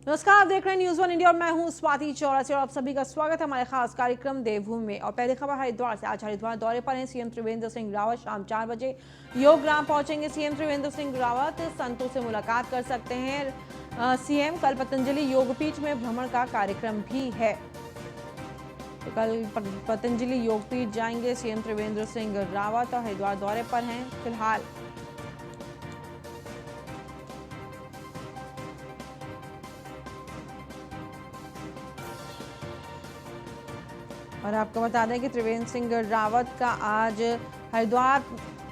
नमस्कार, आप देख रहे हैं न्यूज़ वन इंडिया और मैं हूं स्वाति चौरासी और आप सभी का स्वागत है हमारे खास कार्यक्रम देवभूमि में। और पहली खबर हरिद्वार से। आज हरिद्वार दौरे पर हैं सीएम त्रिवेंद्र सिंह रावत। शाम 4 बजे योग ग्राम पहुंचेंगे सीएम त्रिवेंद्र सिंह रावत। संतों से मुलाकात कर सकते हैं सीएम। कल पतंजलि योगपीठ में भ्रमण का कार्यक्रम भी है। तो कल पतंजलि योगपीठ जाएंगे सीएम त्रिवेंद्र सिंह रावत और हरिद्वार दौरे पर हैं फिलहाल। और आपको बता दें कि त्रिवेंद्र सिंह रावत का आज हरिद्वार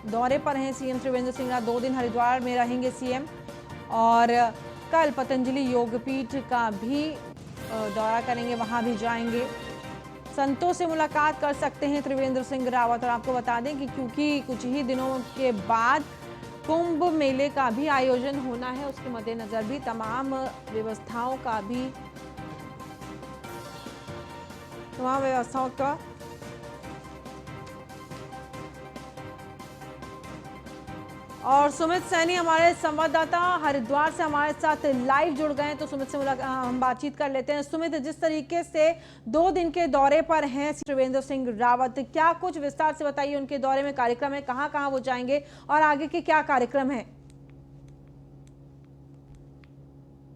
दौरे पर हैं सीएम त्रिवेंद्र सिंह रावत। 2 दिन हरिद्वार में रहेंगे सीएम और कल पतंजलि योगपीठ का भी दौरा करेंगे, वहां भी जाएंगे। संतों से मुलाकात कर सकते हैं त्रिवेंद्र सिंह रावत। और आपको बता दें कि क्योंकि कुछ ही दिनों के बाद कुंभ मेले का भी आयोजन होना है, उसके मद्देनजर भी तमाम व्यवस्थाओं का और सुमित सैनी हमारे संवाददाता हरिद्वार से हमारे साथ लाइव जुड़ गए हैं। तो सुमित से हम बातचीत कर लेते हैं। सुमित, जिस तरीके से 2 दिन के दौरे पर हैं त्रिवेंद्र सिंह रावत, क्या कुछ विस्तार से बताइए उनके दौरे में कार्यक्रम है, कहां कहां वो जाएंगे और आगे के क्या कार्यक्रम है?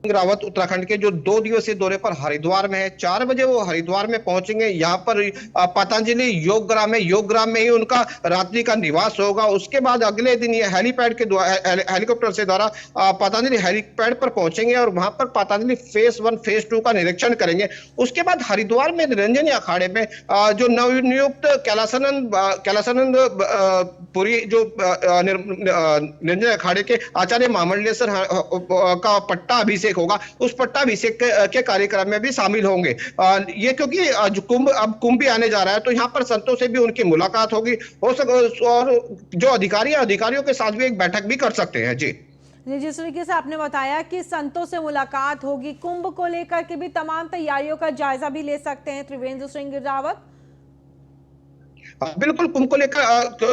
रावत उत्तराखंड के जो 2 दिवसीय दौरे पर हरिद्वार में है, 4 बजे वो हरिद्वार में पहुंचेंगे। यहाँ पर पतंजलि योग ग्राम है, योग ग्राम में ही उनका रात्रि का निवास होगा। उसके बाद अगले दिन ये हेलीपैड के हेलीकॉप्टर से द्वारा पतंजलि हेलीपैड पर पहुंचेंगे और वहां पर पतंजलि फेज 1 फेज 2 का निरीक्षण करेंगे। उसके बाद हरिद्वार में निरंजनी अखाड़े में जो नवनियुक्त कैलासानंद पुरी जो निरंजनी अखाड़े के आचार्य महामंडलेश्वर का पट्टा अभिषेक होगा, उस पट्टाभिषेक के कार्यक्रम में भी शामिल होंगे। ये क्योंकि अब कुंभ भी आने जा रहा है, तो यहाँ पर संतों से भी उनकी मुलाकात होगी और जो अधिकारियों के साथ भी एक बैठक भी कर सकते हैं। जी, जिस तरीके से आपने बताया कि संतों से मुलाकात होगी, कुंभ को लेकर के भी तमाम तैयारियों का जायजा भी ले सकते हैं त्रिवेंद्र सिंह रावत। बिल्कुल, कुंभ को लेकर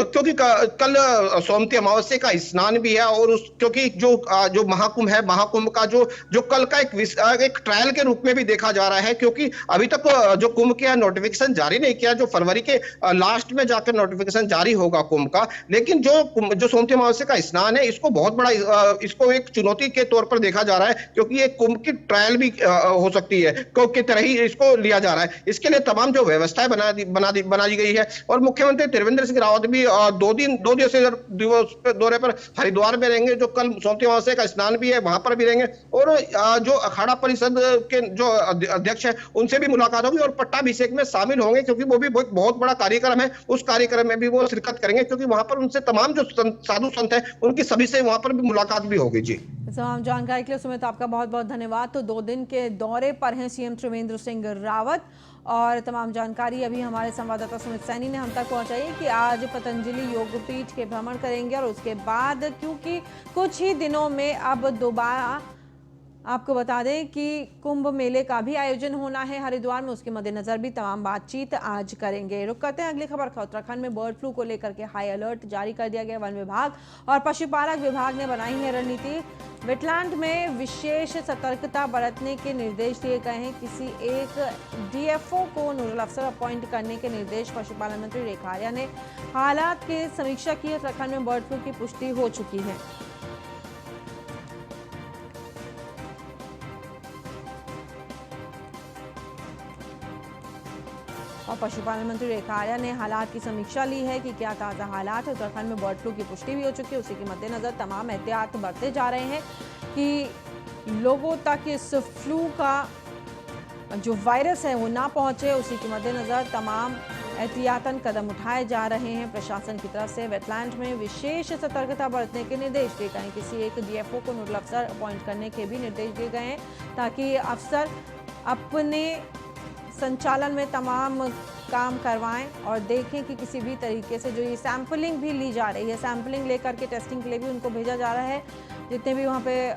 क्योंकि कल सोमवती अमावस्या का स्नान भी है और क्योंकि जो महाकुंभ है, महाकुंभ का जो कल का एक ट्रायल के रूप में भी देखा जा रहा है, क्योंकि अभी तक जो कुंभ के नोटिफिकेशन जारी नहीं किया, जो फरवरी के लास्ट में जाकर नोटिफिकेशन जारी होगा कुंभ का। लेकिन जो सोमवती अमावस्या का स्नान है, इसको बहुत बड़ा इसको एक चुनौती के तौर पर देखा जा रहा है, क्योंकि एक कुंभ की ट्रायल भी हो सकती है की तरह ही इसको लिया जा रहा है। इसके लिए तमाम जो व्यवस्थाएं बना दी गई है और मुख्यमंत्री त्रिवेंद्र सिंह रावत भी 2 दिवसीय दौरे पर हरिद्वार में रहेंगे। जो कल सोमवती अमावस्या का स्नान भी है, वहां पर भी रहेंगे और जो अखाड़ा परिषद के जो अध्यक्ष है, उनसे भी मुलाकात होगी और पट्टाभिषेक में शामिल होंगे, क्योंकि वो भी बहुत बड़ा कार्यक्रम है। उस कार्यक्रम में भी वो शिरकत करेंगे, क्योंकि वहां पर उनसे तमाम जो साधु संत है, उनकी सभी से वहां पर भी मुलाकात भी होगी। जी, तमाम जानकारी के लिए सुमित आपका बहुत बहुत धन्यवाद। तो 2 दिन के दौरे पर हैं सीएम त्रिवेंद्र सिंह रावत और तमाम जानकारी अभी हमारे संवाददाता सुमित सैनी ने हम तक पहुंचाई है कि आज पतंजलि योगपीठ के भ्रमण करेंगे और उसके बाद क्योंकि कुछ ही दिनों में अब दोबारा आपको बता दें कि कुंभ मेले का भी आयोजन होना है हरिद्वार में, उसके मद्देनजर भी तमाम बातचीत आज करेंगे। रुक करते हैं अगली खबर का। उत्तराखंड में बर्ड फ्लू को लेकर के हाई अलर्ट जारी कर दिया गया। वन विभाग और पशुपालक विभाग ने बनाई है रणनीति। वेटलैंड में विशेष सतर्कता बरतने के निर्देश दिए गए हैं। किसी एक डीएफओ को नोडल अफसर अपॉइंट करने के निर्देश पशुपालन मंत्री रेखा आर्या ने हालात की समीक्षा की। उत्तराखंड में बर्ड फ्लू की पुष्टि हो चुकी है। और पशुपालन मंत्री रेखा आर्या ने हालात की समीक्षा ली है कि क्या ताज़ा हालात है। उत्तराखंड में बर्ड फ्लू की पुष्टि भी हो चुकी है। उसी के मद्देनजर तमाम एहतियात बरते जा रहे हैं कि लोगों तक इस फ्लू का जो वायरस है वो ना पहुंचे। उसी के मद्देनजर तमाम एहतियातन कदम उठाए जा रहे हैं प्रशासन की तरफ से। वेटलैंड में विशेष सतर्कता बरतने के निर्देश दिए गए हैं। किसी एक डीएफओ को नोडल अफसर अपॉइंट करने के भी निर्देश दिए गए हैं, ताकि अफसर अपने संचालन में तमाम काम करवाएं और देखें कि किसी भी तरीके से जो ये सैंपलिंग भी ली जा रही है, सैंपलिंग लेकर के टेस्टिंग के लिए भी उनको भेजा जा रहा है। जितने भी वहाँ पे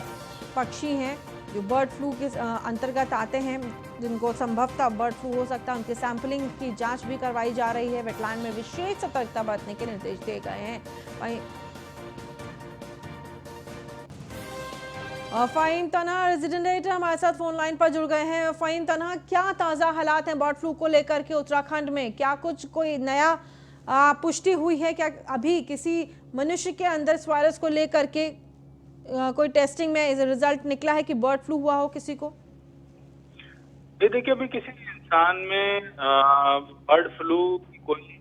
पक्षी हैं जो बर्ड फ्लू के अंतर्गत आते हैं, जिनको संभवतः बर्ड फ्लू हो सकता है, उनकी सैंपलिंग की जांच भी करवाई जा रही है। वेटलैंड में विशेष सतर्कता बरतने के निर्देश दिए गए हैं। फ़हीम तन्हा रेजिडेंट एडिटर हमारे साथ फोन लाइन पर जुड़ गए हैं। फ़हीम तन्हा, क्या ताज़ा हालात हैं बर्ड फ्लू को लेकर के उत्तराखंड में? क्या कुछ कोई नया पुष्टि हुई है? क्या अभी किसी मनुष्य के अंदर इस वायरस को लेकर के कोई टेस्टिंग में रिजल्ट निकला है कि बर्ड फ्लू हुआ हो किसी को? ये देखिए, अभी किसी इंसान में बर्ड फ्लू की कोई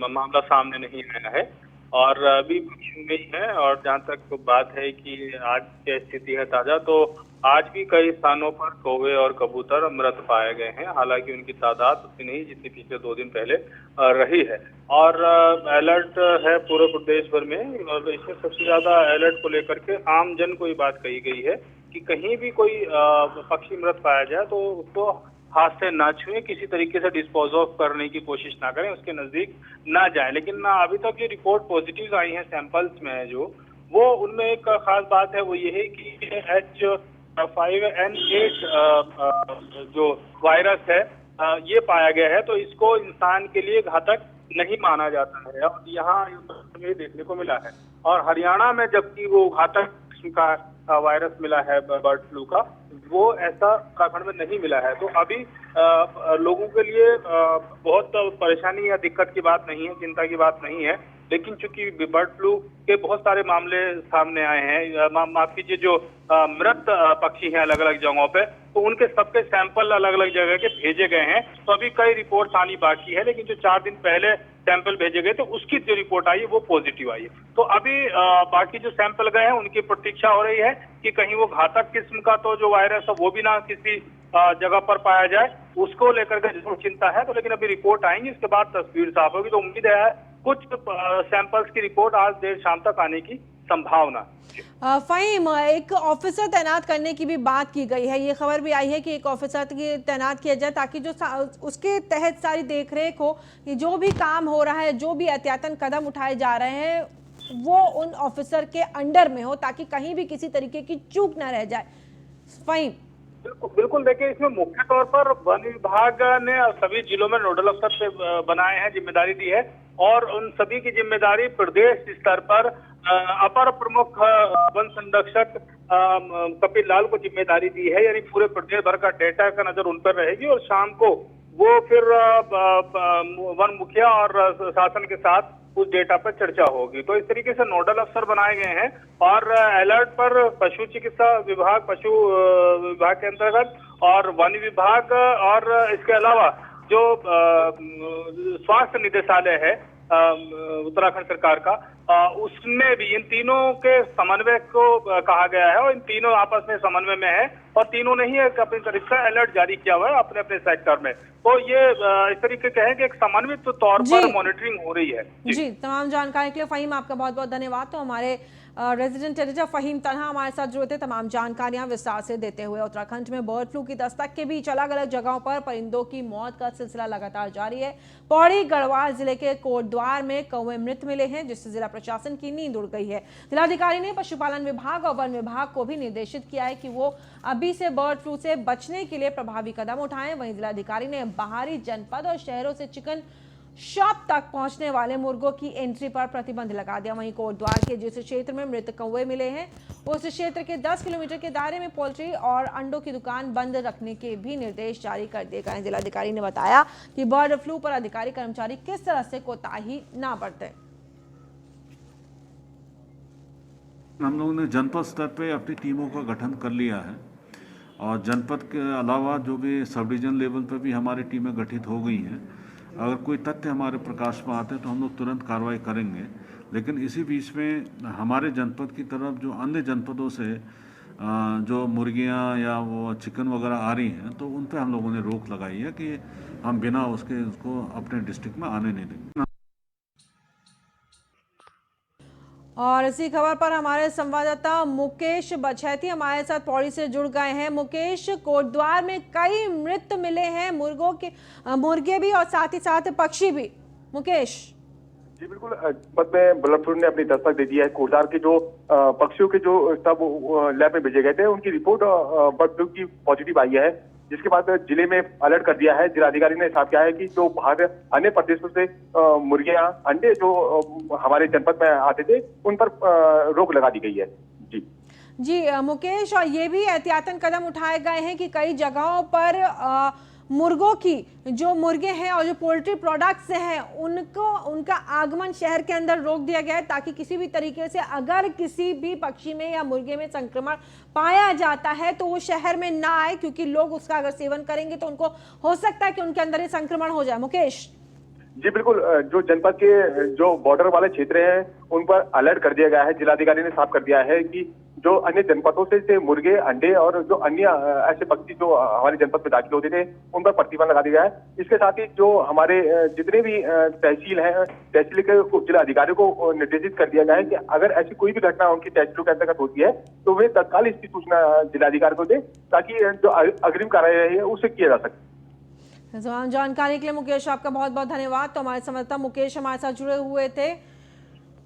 मामला सामने नहीं आया है और अभी पक्षियों में ही है। और जहाँ तक तो बात है कि आज की स्थिति है ताजा, तो आज भी कई स्थानों पर कौवे और कबूतर मृत पाए गए हैं। हालांकि उनकी तादाद उतनी नहीं जितनी पिछले 2 दिन पहले रही है। और अलर्ट है पूरे प्रदेश भर में, और इसमें सबसे ज्यादा अलर्ट को लेकर के आम जन को ये बात कही गई है कि कहीं भी कोई पक्षी मृत पाया जाए तो उसको हाथ से ना छुए, किसी तरीके से डिस्पोज ऑफ करने की कोशिश ना करें, उसके नजदीक ना जाए। लेकिन अभी तक जो रिपोर्ट पॉजिटिव आई है सैंपल्स में है जो, वो उनमें एक खास बात है, वो ये है कि H5N8 जो वायरस है ये पाया गया है, तो इसको इंसान के लिए घातक नहीं माना जाता है। और यहाँ ये देखने को मिला है। और हरियाणा में जबकि वो घातक किस्म का वायरस मिला है बर्ड फ्लू का, वो ऐसा उत्तराखंड में नहीं मिला है। तो अभी लोगों के लिए बहुत परेशानी या दिक्कत की बात नहीं है, चिंता की बात नहीं है। लेकिन चूंकि बर्ड फ्लू के बहुत सारे मामले सामने आए हैं, माफ कीजिए, जो मृत पक्षी हैं अलग अलग जगहों पे, तो उनके सबके सैंपल अलग अलग जगह के भेजे गए हैं। तो अभी कई रिपोर्ट आनी बाकी है, लेकिन जो 4 दिन पहले सैंपल भेजे गए तो उसकी जो रिपोर्ट आई है वो पॉजिटिव आई है। तो अभी बाकी जो सैंपल गए हैं उनकी प्रतीक्षा हो रही है कि कहीं वो घातक किस्म का तो जो वायरस है वो भी ना किसी जगह पर पाया जाए, उसको लेकर के जरूर चिंता है। तो लेकिन अभी रिपोर्ट आएंगी, इसके बाद तस्वीर साफ होगी। तो उम्मीद है कुछ सैंपल्स की रिपोर्ट आज देर शाम तक आने की संभावना। फ़हीम, एक ऑफिसर तैनात करने की भी बात की गई है। ये खबर भी आई है कि एक ऑफिसर की तैनात किया जाए ताकि जो उसके तहत सारी देखरेख हो, कि जो भी काम हो रहा है, जो भी एहतियातन कदम उठाए जा रहे हैं, वो उन ऑफिसर के अंडर में हो, ताकि कहीं भी किसी तरीके की चूक ना रह जाए। फ़हीम, बिल्कुल देखिए, इसमें मुख्य तौर पर वन विभाग ने सभी जिलों में नोडल अफसर से बनाए हैं, जिम्मेदारी दी है। और उन सभी की जिम्मेदारी प्रदेश स्तर पर अपर प्रमुख वन संरक्षक कपिल लाल को जिम्मेदारी दी है। यानी पूरे प्रदेश भर का डेटा का नजर उन पर रहेगी और शाम को वो फिर वन मुखिया और शासन के साथ उस डेटा पर चर्चा होगी। तो इस तरीके से नोडल अफसर बनाए गए हैं। और अलर्ट पर पशु चिकित्सा विभाग, पशु विभाग के अंतर्गत, और वन विभाग, और इसके अलावा जो स्वास्थ्य निदेशालय है उत्तराखंड सरकार का, उसमें भी इन तीनों के समन्वय को कहा गया है। और इन तीनों आपस में समन्वय में है और तीनों ने ही एक अपनी तरफ से अलर्ट जारी किया हुआ है अपने अपने सेक्टर में। तो ये इस तरीके के है कि एक समन्वित तौर पर मॉनिटरिंग हो रही है। जी, तमाम जानकारी के लिए फ़हीम आपका बहुत बहुत धन्यवाद। तो हमारे रेजिडेंट एडिटर फ़हीम तन्हा हमारे साथ जुड़े थे, तमाम जानकारियां विस्तार से देते हुए। उत्तराखंड में बर्ड फ्लू की दस्तक के बीच अलग अलग जगहों पर परिंदों की मौत का सिलसिला लगातार जारी है। पौड़ी गढ़वाल जिले के कोटद्वार में कौवे मृत मिले हैं, जिससे जिला प्रशासन की नींद उड़ गई है। जिलाधिकारी ने पशुपालन विभाग और वन विभाग को भी निर्देशित किया है कि वो अभी से बर्ड फ्लू से बचने के लिए प्रभावी कदम उठाएं। वहीं जिलाधिकारी ने बाहरी जनपद और शहरों से चिकन शॉप तक पहुंचने वाले मुर्गों की एंट्री पर प्रतिबंध लगा दिया। वहीं कोटद्वार के जिस क्षेत्र में मृत कौवे मिले हैं, उस क्षेत्र के 10 किलोमीटर के दायरे में पोल्ट्री और अंडों की दुकान बंद रखने के भी निर्देश जारी कर दिए गए। जिलाधिकारी ने बताया कि बर्ड फ्लू पर अधिकारी कर्मचारी किस तरह से कोताही ना बरतें। हम लोगों ने जनपद स्तर पे अपनी टीमों का गठन कर लिया है और जनपद के अलावा जो भी सब डिवीजन लेवल पर भी हमारी टीमें गठित हो गई हैं। अगर कोई तथ्य हमारे प्रकाश में आते हैं तो हम लोग तुरंत कार्रवाई करेंगे। लेकिन इसी बीच में हमारे जनपद की तरफ जो अन्य जनपदों से जो मुर्गियां या वो चिकन वगैरह आ रही हैं, तो उन पे हम लोगों ने रोक लगाई है कि हम बिना उसको अपने डिस्ट्रिक्ट में आने नहीं देंगे। और इसी खबर पर हमारे संवाददाता मुकेश बछैती हमारे साथ पौड़ी से जुड़ गए हैं। मुकेश, कोटद्वार में कई मृत मिले हैं, मुर्गे भी और साथ ही साथ पक्षी भी। मुकेश जी बिल्कुल, जनपद में बर्ड फ्लू ने अपनी दस्तक दे दी है। कोटद्वार के जो पक्षियों के जो सब लैब में भेजे गए थे, उनकी रिपोर्ट बर्ड फ्लू की पॉजिटिव आई है, जिसके बाद जिले में अलर्ट कर दिया है। जिलाधिकारी ने साफ किया है कि जो बाहर अन्य प्रदेशों से मुर्गियां, अंडे जो हमारे जनपद में आते थे, उन पर रोक लगा दी गई है। जी जी मुकेश, और ये भी एहतियातन कदम उठाए गए हैं कि कई जगहों पर मुर्गों की जो मुर्गे हैं और जो पोल्ट्री प्रोडक्ट्स हैं उनका आगमन शहर के अंदर रोक दिया गया है, ताकि किसी भी तरीके से अगर किसी भी पक्षी में या मुर्गे में संक्रमण पाया जाता है तो वो शहर में ना आए, क्योंकि लोग उसका अगर सेवन करेंगे तो उनको हो सकता है कि उनके अंदर ये संक्रमण हो जाए। मुकेश जी बिल्कुल, जो जनपद के जो बॉर्डर वाले क्षेत्र हैं उन पर अलर्ट कर दिया गया है। जिलाधिकारी ने साफ कर दिया है कि जो अन्य जनपदों से मुर्गे, अंडे और जो अन्य ऐसे पक्षी जो हमारे जनपद में दाखिल होते थे उन पर प्रतिबंध लगा दिया गया है। इसके साथ ही जो हमारे जितने भी तहसील है, तहसील के जिला अधिकारियों को निर्देशित कर दिया गया है कि अगर ऐसी कोई भी घटना उनकी तहसीलों के अंतर्गत होती है तो वे तत्काल इसकी सूचना जिलाधिकारी को दे, ताकि जो अग्रिम कार्यवाही है उसे किया जा सके। जानकारी के लिए मुकेश आपका बहुत बहुत धन्यवाद। तो हमारे संवाददाता मुकेश हमारे साथ जुड़े हुए थे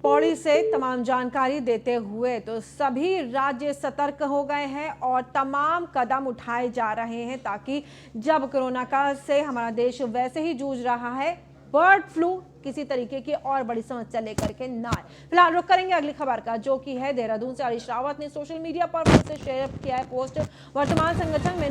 पौड़ी से तमाम जानकारी देते हुए। तो सभी राज्य सतर्क हो गए हैं और तमाम कदम उठाए जा रहे हैं ताकि जब कोरोना काल से हमारा देश वैसे ही जूझ रहा है, बर्ड फ्लू किसी तरीके की और बड़ी समस्या लेकर के ना आए। फिलहाल रुक करेंगे अगली खबर का, जो कि है देहरादून से हरीश रावत ने सोशल मीडिया पर उससे शेयर किया है पोस्ट। वर्तमान संगठन में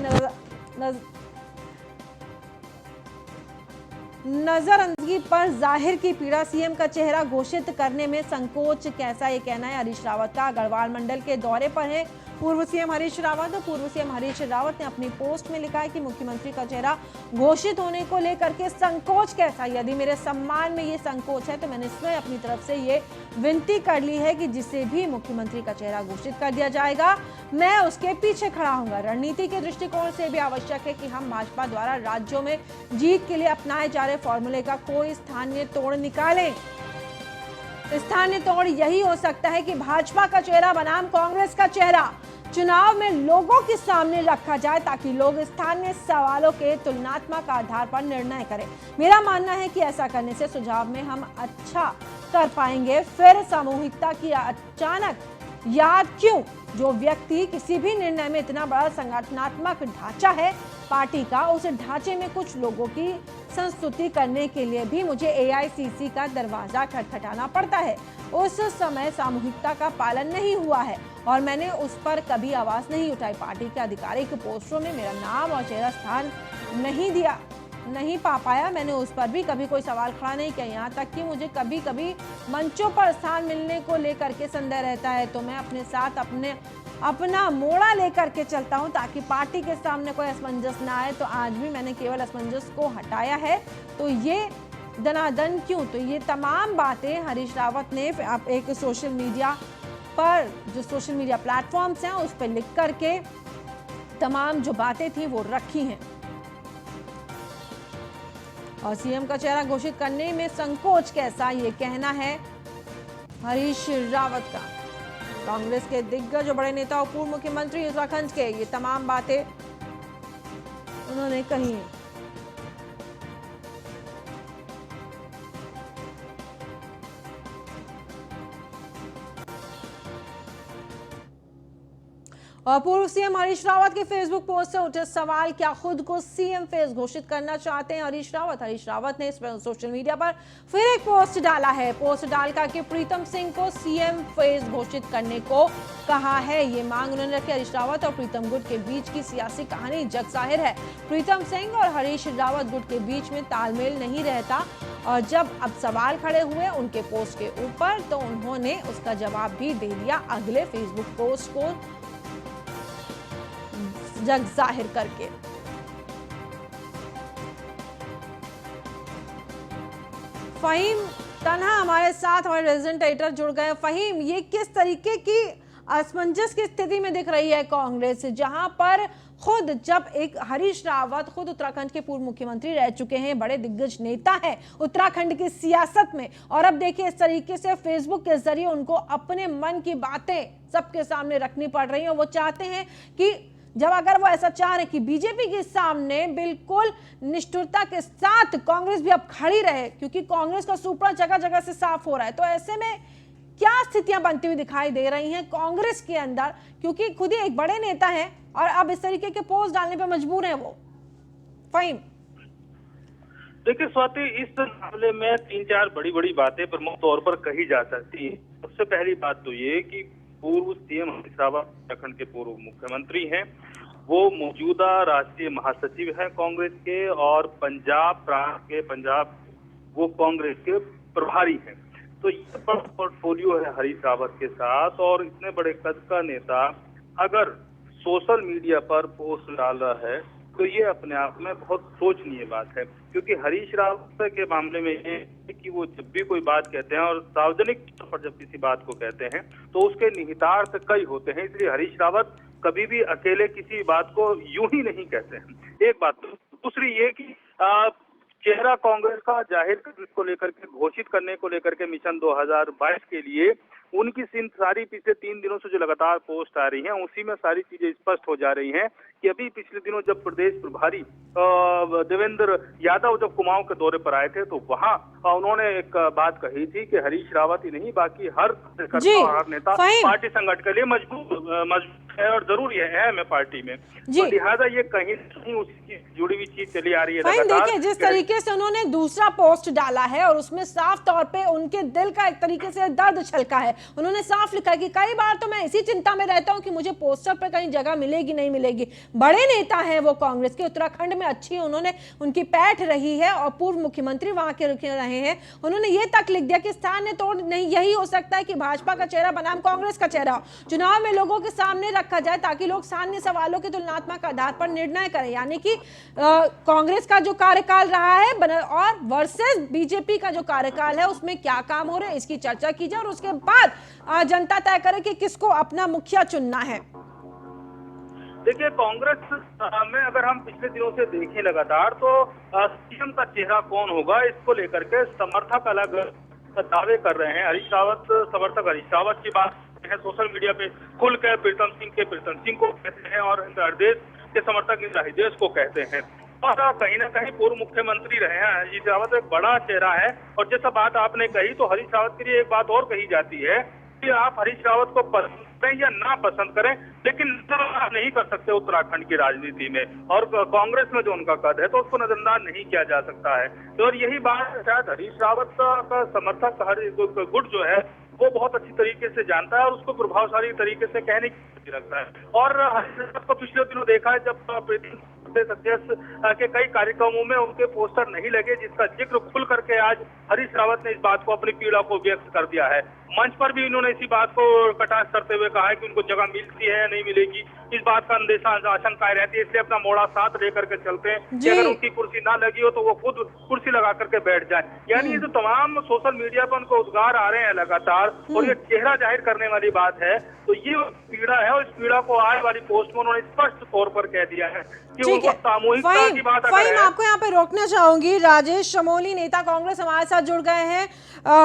नजरअंदगी पर जाहिर की पीड़ा, सीएम का चेहरा घोषित करने में संकोच कैसा, ये कहना है हरीश रावत का। गढ़वाल मंडल के दौरे पर है पूर्व सीएम हरीश रावत। पूर्व सीएम हरीश रावत ने अपनी पोस्ट में लिखा है कि मुख्यमंत्री का चेहरा घोषित होने को लेकर के संकोच कैसा, यदि मेरे सम्मान में ये संकोच है तो मैंने इसमें अपनी तरफ से ये विनती कर ली है कि जिसे भी मुख्यमंत्री का चेहरा घोषित कर दिया जाएगा मैं उसके पीछे खड़ा हूंगा। रणनीति के दृष्टिकोण से भी आवश्यक है कि हम भाजपा द्वारा राज्यों में जीत के लिए अपनाए जा रहे फॉर्मूले का कोई स्थानीय तोड़ निकालें। स्थानीय तोड़ यही हो सकता है कि भाजपा का चेहरा बनाम कांग्रेस का चेहरा चुनाव में लोगों के सामने रखा जाए, ताकि लोग स्थानीय सवालों के तुलनात्मक आधार पर निर्णय करें। मेरा मानना है कि ऐसा करने से सुझाव में हम अच्छा कर पाएंगे। फिर सामूहिकता की अचानक याद क्यों? जो व्यक्ति किसी भी निर्णय में इतना बड़ा संगठनात्मक ढांचा है पार्टी का, उस ढांचे में कुछ लोगों की संस्तुति करने के लिए भी मुझे एआईसीसी का दरवाजा खटखटाना पड़ता है। उस समय सामूहिकता का पालन नहीं हुआ है और मैंने उस पर कभी आवाज नहीं उठाई। पार्टी के आधिकारिक पोस्टरों में मेरा नाम और चेहरा स्थान नहीं पा पाया। मैंने उस पर भी कभी कोई सवाल खड़ा नहीं किया। यहाँ तक कि मुझे कभी कभी मंचों पर स्थान मिलने को लेकर के संदेह रहता है, तो मैं अपने साथ अपना मोड़ा लेकर के चलता हूं ताकि पार्टी के सामने कोई असमंजस ना आए। तो आज भी मैंने केवल असमंजस को हटाया है। तो ये दनादन क्यों? तो ये तमाम बातें हरीश रावत ने एक सोशल मीडिया पर, जो सोशल मीडिया प्लेटफॉर्म्स हैं उस पर लिख करके तमाम जो बातें थी वो रखी हैं। और सीएम का चेहरा घोषित करने में संकोच कैसा, ये कहना है हरीश रावत का। कांग्रेस के दिग्गज और बड़े नेता और पूर्व मुख्यमंत्री उत्तराखंड के ये तमाम बातें उन्होंने कही हैं। और पूर्व सीएम हरीश रावत के फेसबुक पोस्ट से उठे सवाल, क्या खुद को सीएम फेस घोषित करना चाहते हैं हरीश रावत? हरीश रावत ने इस पर सोशल मीडिया पर फिर एक पोस्ट डाला है। पोस्ट डालकर कि प्रीतम सिंह को सीएम फेस घोषित करने को कहा है। ये मांग उन्होंने रखी। हरीश रावत और प्रीतम गुट के बीच की सियासी कहानी जग जाहिर है। प्रीतम सिंह और हरीश रावत गुट के बीच में तालमेल नहीं रहता और जब अब सवाल खड़े हुए उनके पोस्ट के ऊपर तो उन्होंने उसका जवाब भी दे दिया अगले फेसबुक पोस्ट को जग जाहिर करके। फहीम तन्हा हमारे साथ, हमारे रेजिडेंट एडिटर जुड़ गए। फहीम, ये किस तरीके की असमंजस की स्थिति में दिख रही है कांग्रेस, जहां पर खुद जब एक हरीश रावत खुद उत्तराखंड के पूर्व मुख्यमंत्री रह चुके हैं, बड़े दिग्गज नेता हैं उत्तराखंड की सियासत में, और अब देखिए इस तरीके से फेसबुक के जरिए उनको अपने मन की बातें सबके सामने रखनी पड़ रही हैं। वो चाहते हैं कि जब अगर वो ऐसा चाह रहे कि बीजेपी के सामने बिल्कुल निष्ठुरता के साथ कांग्रेस भी अब खड़ी रहे, क्योंकि कांग्रेस का सुपड़ा जगह जगह से साफ हो रहा है, तो ऐसे में क्या स्थितियां बनती हुई दिखाई दे रही हैं कांग्रेस के अंदर, क्योंकि खुद ही एक बड़े नेता हैं और अब इस तरीके के पोस्ट डालने पर मजबूर हैं वो। फहीम, देखिए स्वाति, इस मामले में 3-4 बड़ी बातें प्रमुख तौर पर कही जा सकती है। सबसे पहली बात तो ये कि पूर्व सीएम हरीश रावत उत्तराखंड के पूर्व मुख्यमंत्री हैं। वो मौजूदा राष्ट्रीय महासचिव हैं कांग्रेस के, और पंजाब प्रांत के वो कांग्रेस के प्रभारी हैं। तो ये बड़ा पोर्टफोलियो है हरीश रावत के साथ, और इतने बड़े कद का नेता अगर सोशल मीडिया पर पोस्ट डाल रहा है तो ये अपने आप में बहुत सोचनीय बात है। क्योंकि हरीश रावत के मामले में ये है कि वो जब भी कोई बात कहते हैं और सार्वजनिक तौर पर जब किसी बात को कहते हैं तो उसके निहितार्थ कई होते हैं। इसलिए हरीश रावत कभी भी अकेले किसी बात को यूं ही नहीं कहते हैं। एक बात। दूसरी ये कि चेहरा कांग्रेस का जाहिर करने को लेकर के, घोषित करने को लेकर के मिशन 2022 के लिए उनकी सारी पिछले 3 दिनों से जो लगातार पोस्ट आ रही हैं, उसी में सारी चीजें स्पष्ट हो जा रही हैं कि अभी पिछले दिनों जब प्रदेश प्रभारी देवेंद्र यादव जब कुमाऊं के दौरे पर आए थे तो वहां उन्होंने एक बात कही थी कि हरीश रावत ही नहीं बाकी हर कार्यकर्ता और हर नेता पार्टी संगठन के लिए मजबूत है और जरूरी है, अहम है पार्टी में। तो लिहाजा ये कहीं नहीं उसकी जुड़ी हुई चीज चली आ रही है। देखिए जिस तरीके से उन्होंने दूसरा पोस्ट डाला है और उसमें साफ तौर पे उनके दिल का एक तरीके से दर्द छलका है। उन्होंने साफ लिखा है कि कई बार तो मैं इसी चिंता में रहता हूं कि मुझे पोस्टर पर कहीं जगह मिलेगी नहीं मिलेगी। बड़े नेता हैं वो कांग्रेस के, उत्तराखंड में अच्छी उन्होंने उनकी पैठ रही है और पूर्व मुख्यमंत्री वहां के रहे हैं। उन्होंने ये तक लिख दिया कि स्थान तोड़ नहीं, यही हो सकता है कि भाजपा का चेहरा बनाम कांग्रेस का चेहरा हो, चुनाव में लोगों के सामने रखा जाए ताकि लोग सामान्य सवालों के तुलनात्मक आधार पर निर्णय करें। यानी कि कांग्रेस का जो कार्यकाल रहा है और वर्सेस बीजेपी का जो कार्यकाल है उसमें क्या काम हो रहा है इसकी चर्चा की जाए और उसके बाद जनता तय करे कि किसको अपना मुखिया चुनना है। देखिए कांग्रेस में अगर हम पिछले दिनों से देखें लगातार तो सीएम का चेहरा कौन होगा इसको लेकर के समर्थक अलग दावे कर रहे हैं। हरीश रावत समर्थक हरीश रावत की बात है सोशल मीडिया पे खुल कर प्रीतम सिंह को कहते हैं और हृदय के समर्थक हृदय को कहते हैं। और कहीं ना कहीं पूर्व मुख्यमंत्री रहे हैं हरीश रावत, एक बड़ा चेहरा है। और जैसा बात आपने कही तो हरीश रावत के लिए एक बात और कही जाती है कि आप हरीश रावत को पसंद करें या ना पसंद करें, लेकिन नजरअंदाज नहीं कर सकते उत्तराखंड की राजनीति में। और कांग्रेस में जो उनका कद है तो उसको नजरअंदाज नहीं किया जा सकता है। तो और यही बात शायद हरीश रावत का समर्थक गुट जो है वो बहुत अच्छी तरीके से जानता है और उसको प्रभावशाली तरीके से कहने की लगता है। और हरीश रावत को पिछले दिनों देखा है जब प्रदेश अध्यक्ष के कई कार्यक्रमों में उनके पोस्टर नहीं लगे, जिसका जिक्र खुल करके आज हरीश रावत ने इस बात को अपनी पीड़ा को व्यक्त कर दिया है। मंच पर भी इन्होंने इसी बात को कटाक्ष करते हुए कहा है कि उनको जगह मिलती है या नहीं मिलेगी, इस बात का अंदेशा आशंकाएं रहती है, इसलिए अपना मोड़ा साथ लेकर के चलते हैं कि अगर उनकी कुर्सी ना लगी हो तो वो खुद कुर्सी लगा करके बैठ जाए। यानी ये जो तमाम सोशल मीडिया पर उनको उद्गार आ रहे हैं लगातार और ये चेहरा जाहिर करने वाली बात है, तो ये पीड़ा है और इस पीड़ा को आज वाली पोस्ट में उन्होंने स्पष्ट तौर पर कह दिया है कि उनको सामूहिकता की बात है। आपको यहाँ पे रोकना चाहूंगी, राजेश चमोली नेता कांग्रेस हमारे साथ जुड़ गए हैं।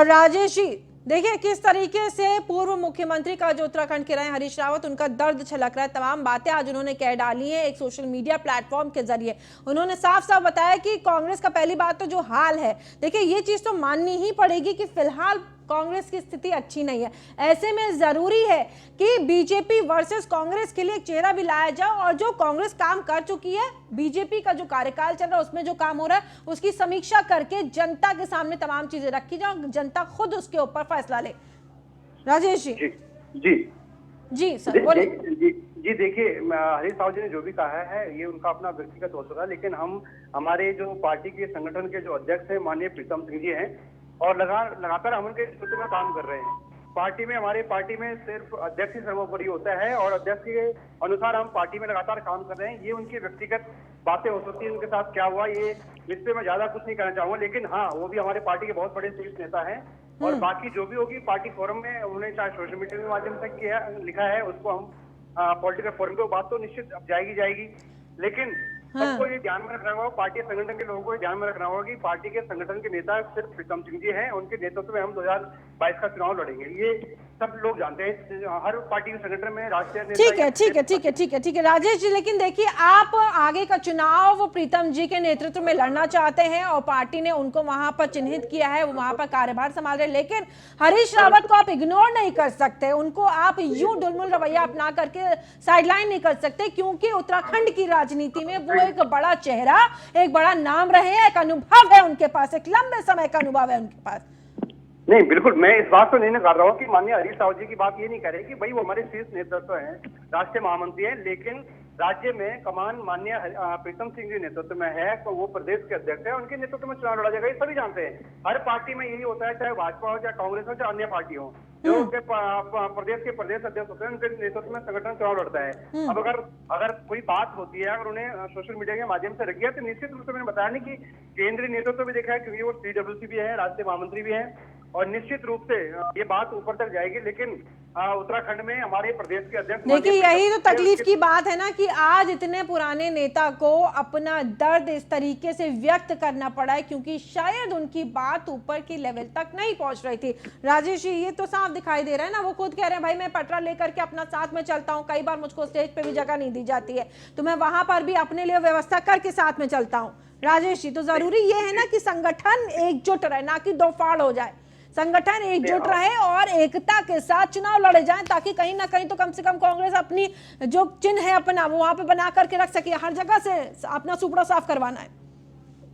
राजेश जी देखिए किस तरीके से पूर्व मुख्यमंत्री का जो उत्तराखंड के रहे हरीश रावत उनका दर्द छलक रहा है। तमाम बातें आज उन्होंने कह डाली है एक सोशल मीडिया प्लेटफॉर्म के जरिए। उन्होंने साफ साफ बताया कि कांग्रेस का पहली बात तो जो हाल है, देखिए ये चीज तो माननी ही पड़ेगी कि फिलहाल कांग्रेस की स्थिति अच्छी नहीं है। ऐसे में जरूरी है कि बीजेपी वर्सेस कांग्रेस के लिए एक चेहरा भी लाया जाए और जो कांग्रेस काम कर चुकी है, बीजेपी का जो कार्यकाल चल रहा है उसमें जो काम हो रहा है उसकी समीक्षा करके जनता के सामने तमाम चीजें रखी जाए, जनता खुद उसके ऊपर फैसला ले। राजेश जी जी सर बोलिए। जी देखिए हरीश रावत जी ने जो भी कहा है ये उनका अपना व्यक्तिगत हो सकता, लेकिन हम हमारे जो पार्टी के संगठन के जो अध्यक्ष है माननीय प्रीतम सिंह जी हैं और लगातार हम उनके नेतृत्व में काम कर रहे हैं। पार्टी में हमारे पार्टी में सिर्फ अध्यक्ष ही सर्वोपरि होता है और अध्यक्ष के अनुसार हम पार्टी में लगातार काम कर रहे हैं। ये उनकी व्यक्तिगत बातें हो सकती है, उनके साथ क्या हुआ ये इस पे मैं ज्यादा कुछ नहीं कहना चाहूंगा, लेकिन हाँ वो भी हमारे पार्टी के बहुत बड़े शीर्ष नेता हैं और बाकी जो भी होगी पार्टी फोरम में उन्होंने चाहे सोशल मीडिया के माध्यम से लिखा है उसको हम पॉलिटिकल फोरम पे बात तो निश्चित अब जाएगी, लेकिन सबको ये ध्यान में रखना होगा, पार्टी संगठन के लोगों को ध्यान में रखना होगा कि पार्टी के संगठन के नेता सिर्फ प्रीतम सिंह जी हैं, उनके नेतृत्व में हम 2022 का चुनाव लड़ेंगे, ये सब लोग जानते हैं। हर पार्टी के संगठन में राष्ट्रीय ठीक है राजेश जी, लेकिन देखिए आप आगे का चुनाव वो प्रीतम जी के नेतृत्व में लड़ना चाहते हैं और पार्टी ने उनको वहां पर चिन्हित किया है, वो वहां पर कार्यभार संभाल रहे हैं, लेकिन हरीश रावत को आप इग्नोर नहीं कर सकते, उनको आप यूं डुलमुल रवैया अपना करके साइडलाइन नहीं कर सकते, क्योंकि उत्तराखंड की राजनीति में वो एक बड़ा चेहरा, एक बड़ा नाम रहे हैं, एक अनुभव है उनके पास, एक लंबे समय का अनुभव है उनके पास। नहीं, बिल्कुल मैं इस बात को नहीं कर रहा हूँ कि माननीय हरीश रावत जी की बात ये नहीं कह रहे कि भाई वो हमारे शीर्ष नेतृत्व हैं, राष्ट्रीय महामंत्री हैं, लेकिन राज्य में कमान माननीय प्रीतम सिंह जी नेतृत्व में है, तो वो प्रदेश के अध्यक्ष है, उनके नेतृत्व में चुनाव लड़ा जाएगा, ये सभी जानते हैं। हर पार्टी में यही होता है, चाहे भाजपा हो, चाहे कांग्रेस हो, चाहे अन्य पार्टी हो, जो उनके प्रदेश के प्रदेश अध्यक्ष होते हैं, उनके नेतृत्व में संगठन चुनाव लड़ता है। अब अगर कोई बात होती है, अगर उन्हें सोशल मीडिया के माध्यम से रख गया, तो निश्चित रूप से मैंने बताया नहीं कि केंद्रीय नेतृत्व भी देखा है, क्योंकि वो CWC भी है, राष्ट्रीय महामंत्री भी है, और निश्चित रूप से ये बात ऊपर तक जाएगी। लेकिन उत्तराखंड में हमारे प्रदेश के अध्यक्ष, देखिए यही तो तकलीफ की बात है ना कि आज इतने पुराने नेता को अपना दर्द इस तरीके से व्यक्त करना पड़ा है, क्योंकि शायद उनकी बात ऊपर की लेवल तक नहीं पहुंच रही थी। राजेश जी, ये तो साफ दिखाई दे रहा है ना, वो खुद कह रहे हैं भाई मैं पटरा लेकर के अपना साथ में चलता हूँ, कई बार मुझको स्टेज पे भी जगह नहीं दी जाती है, तो मैं वहां पर भी अपने लिए व्यवस्था करके साथ में चलता हूँ। राजेश जी, तो जरूरी ये है ना कि संगठन एकजुट रहे, ना कि दो फाड़ हो जाए। संगठन एकजुट रहे और एकता के साथ चुनाव लड़े जाएं, ताकि कहीं ना कहीं तो कम से कम कांग्रेस अपनी जो चिन्ह है अपना वो वहां पे बना करके रख सके। हर जगह से अपना सुपड़ा साफ करवाना है।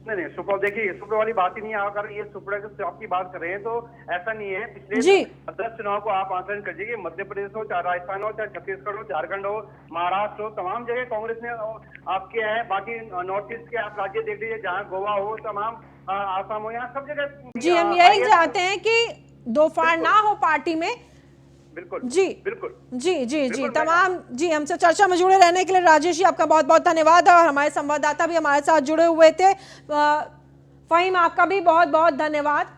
नहीं, सुपड़ा, देखिए सुपड़ा वाली बात ही नहीं है। अगर ये सुपड़ा के आपकी बात कर रहे हैं तो ऐसा नहीं है। पिछले 10 चुनाव को आप आकलन कर लीजिए, मध्य प्रदेश हो, चाहे राजस्थान हो, चाहे छत्तीसगढ़ हो, झारखंड हो, महाराष्ट्र हो, तमाम जगह कांग्रेस ने आपके है। बाकी नॉर्थ ईस्ट के आप राज्य देख लीजिए, जहाँ गोवा हो, तमाम आसाम हो, यहाँ सब जगह। जी, हम यही चाहते हैं कि दो फाड़ ना हो पार्टी में। बिल्कुल जी, बिल्कुल, जी जी जी, तमाम जी, हमसे चर्चा में जुड़े रहने के लिए राजेश जी आपका बहुत बहुत धन्यवाद, और हमारे संवाददाता भी हमारे साथ जुड़े हुए थे। फहीम, आपका भी बहुत बहुत धन्यवाद।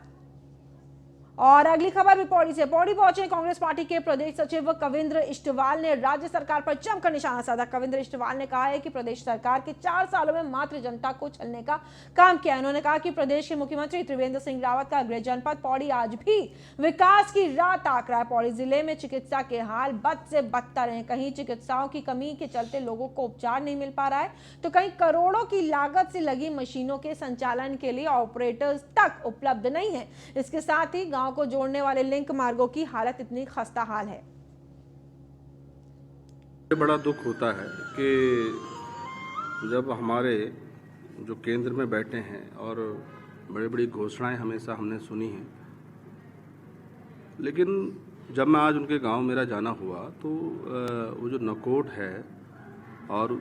और अगली खबर भी पौड़ी से। पौड़ी पहुंचे कांग्रेस पार्टी के प्रदेश सचिव कविंद्र इष्टवाल ने राज्य सरकार पर जमकर निशाना साधा। कविंद्र इष्टवाल ने कहा है कि प्रदेश सरकार के 4 सालों में मात्र जनता को छलने का काम किया है। उन्होंने कहा कि प्रदेश के मुख्यमंत्री त्रिवेंद्र सिंह रावत का गृह जनपद पौड़ी आज भी विकास की राह ताक रहा है। पौड़ी जिले में चिकित्सा के हाल बद से बदतर है। कहीं चिकित्साओं की कमी के चलते लोगों को उपचार नहीं मिल पा रहा है, तो कहीं करोड़ों की लागत से लगी मशीनों के संचालन के लिए ऑपरेटर्स तक उपलब्ध नहीं है। इसके साथ ही गांव को जोड़ने वाले लिंक मार्गों की हालत इतनी खस्ता हाल है। बड़ा दुख होता है कि जब हमारे जो केंद्र में बैठे हैं और बड़ी बड़ी घोषणाएं हमेशा हमने सुनी हैं, लेकिन जब मैं आज उनके गांव मेरा जाना हुआ तो वो जो नकोट है और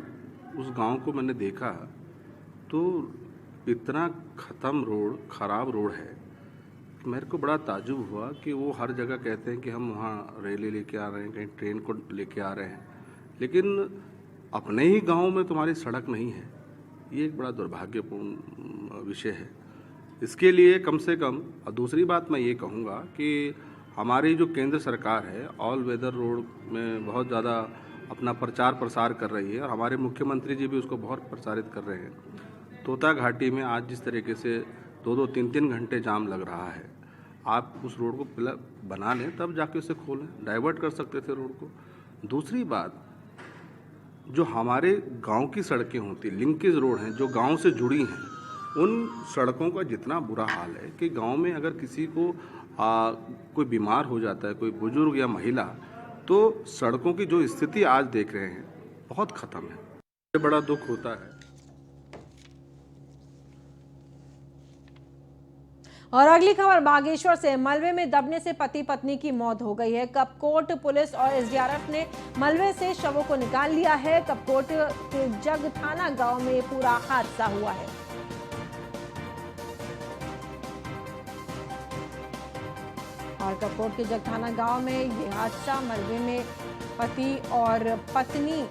उस गांव को मैंने देखा तो इतना ख़त्म रोड, ख़राब रोड है। मेरे को बड़ा ताज्जुब हुआ कि वो हर जगह कहते हैं कि हम वहाँ रैली लेके आ रहे हैं, कहीं ट्रेन को लेके आ रहे हैं, लेकिन अपने ही गांव में तुम्हारी सड़क नहीं है। ये एक बड़ा दुर्भाग्यपूर्ण विषय है। इसके लिए कम से कम, और दूसरी बात मैं ये कहूँगा कि हमारी जो केंद्र सरकार है ऑल वेदर रोड में बहुत ज़्यादा अपना प्रचार प्रसार कर रही है, और हमारे मुख्यमंत्री जी भी उसको बहुत प्रचारित कर रहे हैं। तोता घाटी में आज जिस तरीके से 2-2, 3-3 घंटे जाम लग रहा है, आप उस रोड को बना लें तब जाके उसे खोलें, डाइवर्ट कर सकते थे रोड को। दूसरी बात, जो हमारे गांव की सड़कें होती, लिंकेज रोड हैं जो गांव से जुड़ी हैं, उन सड़कों का जितना बुरा हाल है कि गांव में अगर किसी को कोई बीमार हो जाता है, कोई बुजुर्ग या महिला, तो सड़कों की जो स्थिति आज देख रहे हैं बहुत ख़त्म है। ये बड़ा दुख होता है। और अगली खबर बागेश्वर से। मलबे में दबने से पति पत्नी की मौत हो गई है। कपकोट पुलिस और SDRF ने मलबे से शवों को निकाल लिया है। कपकोट के जगथाना गांव में पूरा हादसा हुआ है। और कपकोट के जगथाना गांव में यह हादसा, मलबे में पति और पत्नी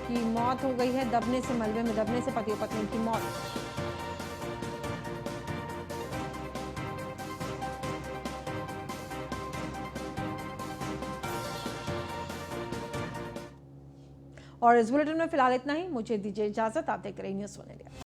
की मौत हो गई है। दबने से, मलबे में दबने से पति और पत्नी की मौत। और इस बुलेटिन में फिलहाल इतना ही। मुझे दीजिए इजाजत। आप देख रहे हैं न्यूज़ 1 इंडिया।